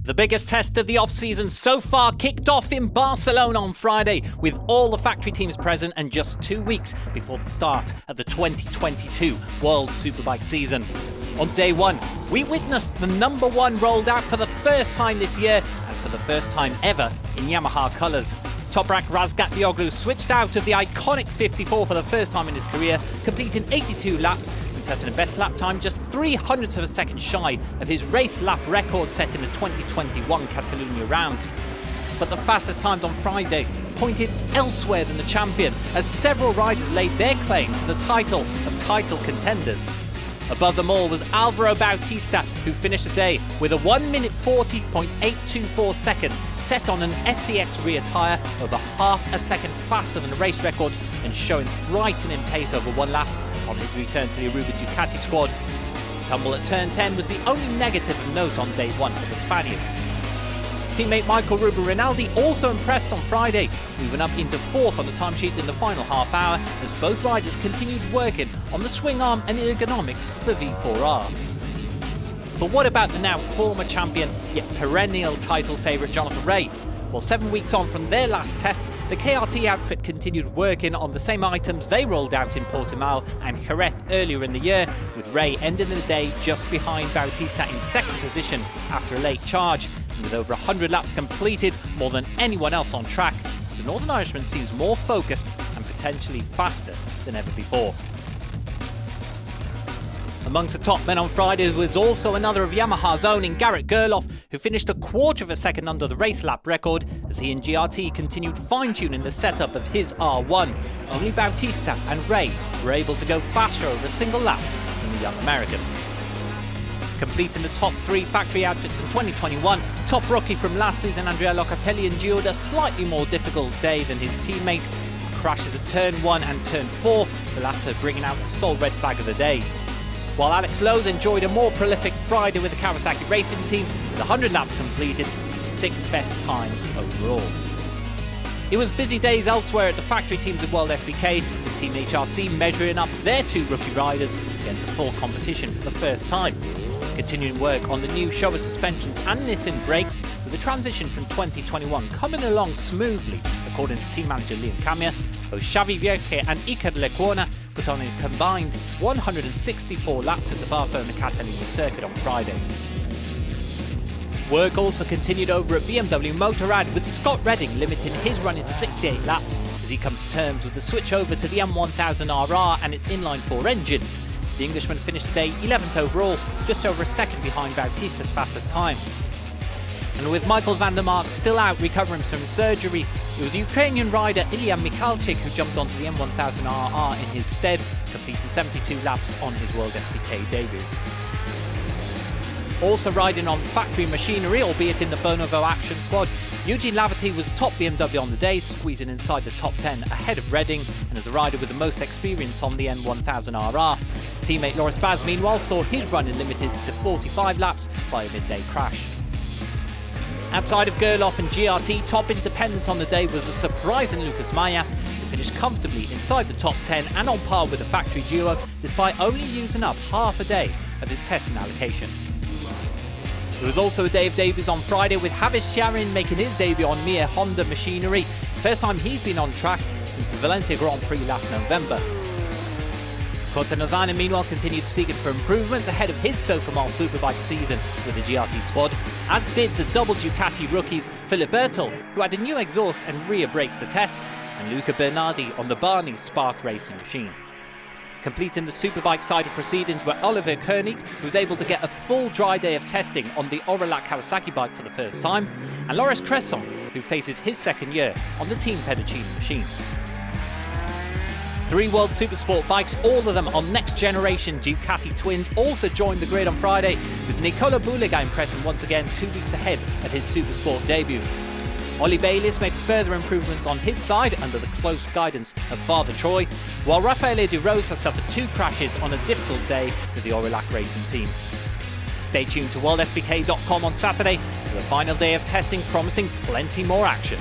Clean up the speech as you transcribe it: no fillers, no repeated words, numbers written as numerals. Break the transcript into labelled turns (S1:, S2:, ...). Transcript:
S1: The biggest test of the off-season so far kicked off in Barcelona on Friday, with all the factory teams present and just 2 weeks before the start of the 2022 World Superbike season. On day one, we witnessed the number one rolled out for the first time this year and for the first time ever in Yamaha colours. Toprak Razgatlioglu switched out of the iconic 54 for the first time in his career, completing 82 laps and setting a best lap time just 0.03 of a second shy of his race lap record set in the 2021 Catalunya round. But the fastest times on Friday pointed elsewhere than the champion, as several riders laid their claim to the title of title contenders. Above them all was Alvaro Bautista, who finished the day with a 1 minute 40.824 seconds set on an SCX rear tyre, over half a second faster than the race record and showing frightening pace over one lap on his return to the Aruba Ducati squad. The tumble at turn 10 was the only negative of note on day one for the Spaniard. Teammate Michael Ruben Rinaldi also impressed on Friday, moving up into fourth on the timesheet in the final half hour as both riders continued working on the swing arm and ergonomics of the V4R. But what about the now former champion yet perennial title favourite Jonathan Rea? Well, 7 weeks on from their last test, the KRT outfit continued working on the same items they rolled out in Portimao and Jerez earlier in the year, with Rea ending the day just behind Bautista in second position after a late charge. And with over 100 laps completed, more than anyone else on track, the Northern Irishman seems more focused and potentially faster than ever before. Amongst the top men on Friday was also another of Yamaha's own in Garrett Gerloff, who finished a quarter of a second under the race lap record as he and GRT continued fine-tuning the setup of his R1. Only Bautista and Rea were able to go faster over a single lap than the young American. Completing the top three factory outfits in 2021, top rookie from last season Andrea Locatelli endured a slightly more difficult day than his teammate. He crashes at turn 1 and turn 4, the latter bringing out the sole red flag of the day. While Alex Lowe's enjoyed a more prolific Friday with the Kawasaki Racing team, with 100 laps completed, the 6th best time overall. It was busy days elsewhere at the factory teams at World Sbk, with Team HRC measuring up their two rookie riders against full competition for the first time. Continuing work on the new Showa suspensions and Nissan brakes, with the transition from 2021 coming along smoothly, according to team manager Liam Camia. Both Xavi Vierke and Iker Lecuona put on a combined 164 laps at the Barcelona Catalunya circuit on Friday. Work also continued over at BMW Motorrad, with Scott Redding limiting his running to 68 laps as he comes to terms with the switch over to the M1000RR and its inline-4 engine. The Englishman finished the day 11th overall, just over a second behind Bautista's fastest time. And with Michael van der Mark still out recovering from surgery, it was Ukrainian rider Ilya Mikhalchik who jumped onto the M1000RR in his stead, completing 72 laps on his World Sbk debut. Also riding on factory machinery, albeit in the Bonovo Action squad, Eugene Laverty was top BMW on the day, squeezing inside the top 10 ahead of Redding and as a rider with the most experience on the M1000RR. Teammate Loris Baz, meanwhile, saw his running limited to 45 laps by a midday crash. Outside of Gerloff and GRT, top independent on the day was the surprising Lucas Mayas, who finished comfortably inside the top 10 and on par with the factory duo, despite only using up half a day of his testing allocation. It was also a day of debuts on Friday, with Havis Sharin making his debut on Mir Honda machinery, first time he's been on track since the Valencia Grand Prix last November. Cortenazana meanwhile continued seeking for improvements ahead of his Sofamal Superbike season with the GRT squad, as did the double Ducati rookies Philip Bertel, who had a new exhaust and rear brakes to test, and Luca Bernardi on the Barney Spark racing machine. Completing the Superbike side of proceedings were Oliver Koenig, who was able to get a full dry day of testing on the Orelac Kawasaki bike for the first time, and Loris Cresson, who faces his second year on the Team Pedicini machine. 3 World Supersport bikes, all of them on next generation Ducati twins, also joined the grid on Friday, with Nicola Bulega impressing once again 2 weeks ahead of his Supersport debut. Ollie Bayliss made further improvements on his side under the close guidance of Father Troy, while Raffaele De Rosa suffered 2 crashes on a difficult day with the Orelac Racing team. Stay tuned to worldsbk.com on Saturday for the final day of testing, promising plenty more action.